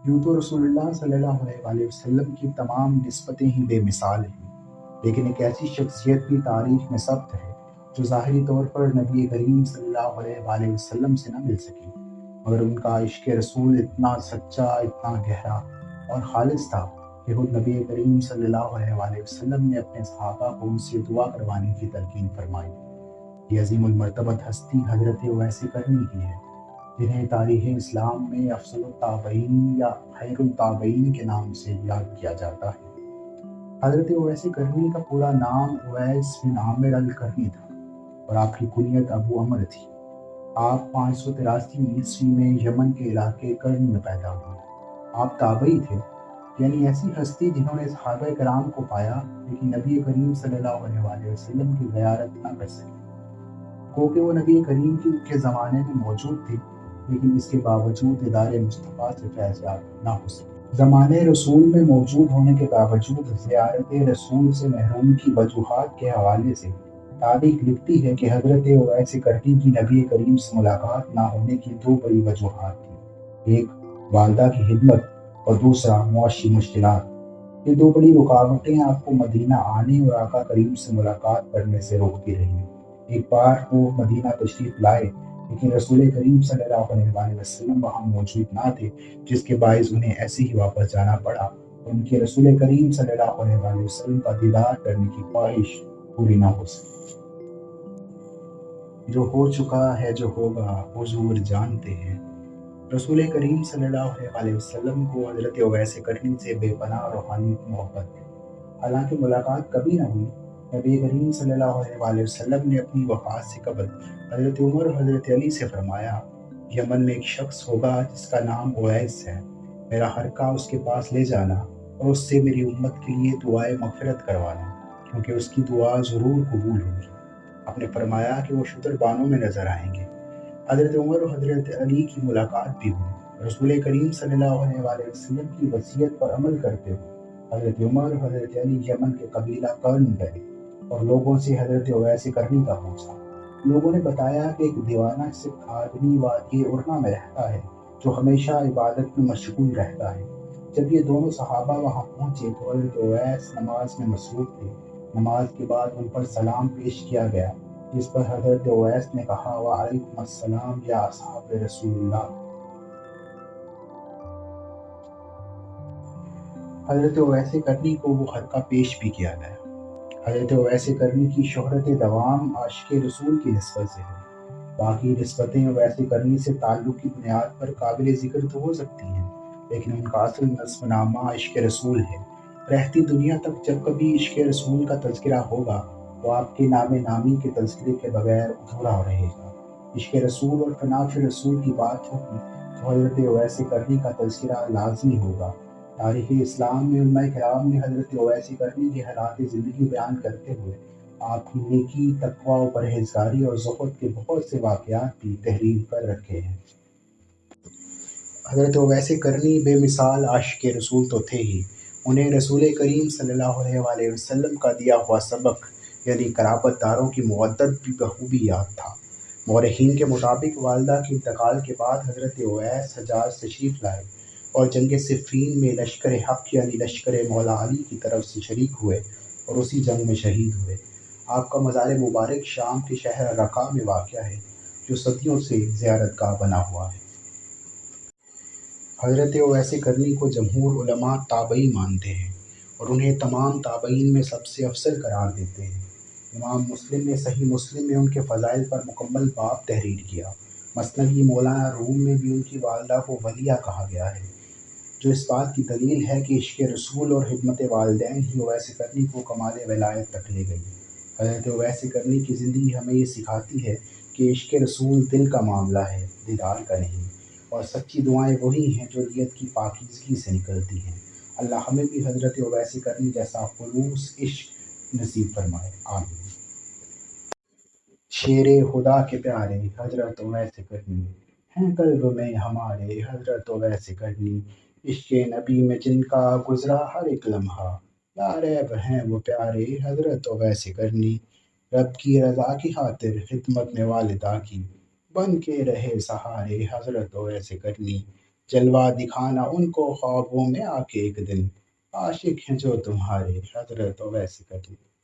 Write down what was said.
یوں تو رسول اللہ صلی اللہ علیہ وآلہ وسلم کی تمام نسبتیں ہی بے مثال ہیں، لیکن ایک ایسی شخصیت بھی تاریخ میں ثبت ہے جو ظاہری طور پر نبی کریم صلی اللہ علیہ وآلہ وسلم سے نہ مل سکی، مگر ان کا عشق رسول اتنا سچا، اتنا گہرا اور خالص تھا کہ خود نبی کریم صلی اللہ علیہ وآلہ وسلم نے اپنے صحابہ کو ان سے دعا کروانے کی تلقین فرمائی۔ یہ عظیم المرتبت ہستی حضرت اویس کرنی کی ہے، جنہیں تاریخ اسلام میں افضل التابعین یا خیر التابعین کے نام سے یاد کیا جاتا ہے۔ حضرت اویس کرنی کا پورا نام اویس بن عامر الکرنی تھا اور آپ کی کنیت ابو عمر تھی۔ آپ 583 عیسوی میں یمن کے علاقے کرن میں پیدا ہوئے۔ آپ تابعی تھے، یعنی ایسی ہستی جنہوں نے صحابہ کرام کو پایا لیکن نبی کریم صلی اللہ علیہ وآلہ وسلم کی زیارت نہ کر سکے۔ کیونکہ وہ نبی کریم کے زمانے میں موجود تھے لیکن اس کے باوجود دیدار مصطفیٰ سے فیض یاب نہ ہو سکے۔ زمانے رسول میں موجود ہونے کے باوجود زیارت رسول سے محروم کی وجوہات کے حوالے سے تاریخ لکھتی ہے کہ حضرت اویس کرنی کی نبی کریم سے ملاقات نہ ہونے کی دو بڑی وجوہات تھیں، ایک والدہ کی خدمت اور دوسرا معاشی مشکلات۔ یہ دو بڑی رکاوٹیں آپ کو مدینہ آنے اور آقا کریم سے ملاقات کرنے سے روکتی رہیں۔ ایک بار وہ مدینہ تشریف لائے لیکن رسول کریم صلی اللہ علیہ وآلہ وسلم وہاں موجود نہ تھے، جس کے باعث انہیں ایسے ہی واپس جانا پڑا اور ان کے رسول کریم صلی اللہ علیہ وآلہ وسلم کا دیدار کرنے کی خواہش پوری نہ ہو سکی۔ جو ہو چکا ہے جو ہوگا حضور جانتے ہیں۔ رسول کریم صلی اللہ علیہ وآلہ وسلم کو حضرت اویس کرنی سے بے پناہ روحانی محبت ہے، حالانکہ ملاقات کبھی نہ ہوئی۔ نبی کریم صلی اللہ علیہ وآلہ وسلم نے اپنی وفات سے قبل حضرت عمر اور حضرت علی سے فرمایا، یمن میں ایک شخص ہوگا جس کا نام اویس ہے، میرا ہرکا اس کے پاس لے جانا اور اس سے میری امت کے لیے دعائے مغفرت کروانا، کیونکہ اس کی دعا ضرور قبول ہوگی۔ آپ نے فرمایا کہ وہ شتر بانوں میں نظر آئیں گے۔ حضرت عمر اور حضرت علی کی ملاقات بھی ہوئی۔ رسول کریم صلی اللہ علیہ وآلہ وسلم کی وصیت پر عمل کرتے ہوئے حضرت عمر اور حضرت علی یمن کے قبیلہ کرن گئے اور لوگوں سے حضرت اویس کرنی کا پوچھا۔ لوگوں نے بتایا کہ ایک دیوانہ سکھ آدمی وادی ارنا میں رہتا ہے جو ہمیشہ عبادت میں مشغول رہتا ہے۔ جب یہ دونوں صحابہ وہاں پہنچے تو حضرت اویس نماز میں مصروف تھے۔ نماز کے بعد ان پر سلام پیش کیا گیا، جس پر حضرت اویس نے کہا، وعلیکم السلام یا اصحاب رسول اللہ۔ حضرت اویس کرنی کو وہ خرقہ پیش بھی کیا گیا۔ حضرت اویس کرنی کی شہرت دوام عاشق رسول کی نسبت سے ہے۔ باقی نسبتیں اویس کرنی سے تعلق کی بنیاد پر قابل ذکر تو ہو سکتی ہیں، لیکن ان کا اصل نسب نامہ عشق رسول ہے۔ رہتی دنیا تک جب کبھی عشق رسول کا تذکرہ ہوگا تو آپ کے نام نامی کے تذکرے کے بغیر ادھورا رہے گا۔ عشق رسول اور فناء رسول کی بات ہوگی تو حضرت اویس کرنی کا تذکرہ لازمی ہوگا۔ تاریخ اسلام میں علماء کرام نے حضرت اویس کرنی کی حالات زندگی بیان کرتے ہوئے آپ کی نیکی، تقویٰ و پرہیزگاری اور زہد کے بہت سے واقعات بھی تحریر کر رکھے ہیں۔ حضرت اویس کرنی بے مثال عاشق رسول تو تھے ہی، انہیں رسول کریم صلی اللہ علیہ وآلہ وسلم کا دیا ہوا سبق یعنی قرابت داروں کی مودت بھی بخوبی یاد تھا۔ مورخین کے مطابق والدہ کے انتقال کے بعد حضرت اویس حجاز تشریف لائے اور جنگ صفین میں لشکر حق یعنی لشکر مولا علی کی طرف سے شریک ہوئے اور اسی جنگ میں شہید ہوئے۔ آپ کا مزار مبارک شام کے شہر رقہ میں واقع ہے، جو صدیوں سے زیارت گاہ بنا ہوا ہے۔ حضرت اویس کرنی کو جمہور علماء تابعی مانتے ہیں اور انہیں تمام تابعین میں سب سے افضل قرار دیتے ہیں۔ امام مسلم نے صحیح مسلم میں ان کے فضائل پر مکمل باب تحریر کیا۔ مثنوی مولانا روم میں بھی ان کی والدہ کو ولیہ کہا گیا ہے، جو اس بات کی دلیل ہے کہ عشق رسول اور خدمت والدین ہی اویس کرنی کو کمال ولایت تک لے گئی۔ حضرت اویس کرنی کی زندگی ہمیں یہ سکھاتی ہے کہ عشق رسول دل کا معاملہ ہے، دیدار کا نہیں، اور سچی دعائیں وہی ہیں جو نیت کی پاکیزگی سے نکلتی ہیں۔ اللہ ہمیں بھی حضرت اویس کرنی جیسا خلوص عشق نصیب فرمائے، آمین۔ شیر خدا کے پیارے حضرت اویس کرنی ہیں قلب میں ہمارے، حضرت اویس کرنی عشق نبی میں جن کا گزرا ہر ایک لمحہ، لا ریب ہیں وہ پیارے حضرت اویس کرنی۔ رب کی رضا کی خاطر خدمت میں والدہ کی بن کے رہے سہارے حضرت اویس کرنی۔ جلوہ دکھانا ان کو خوابوں میں آ کے ایک دن، عاشق ہیں جو تمہارے حضرت ویس کریں۔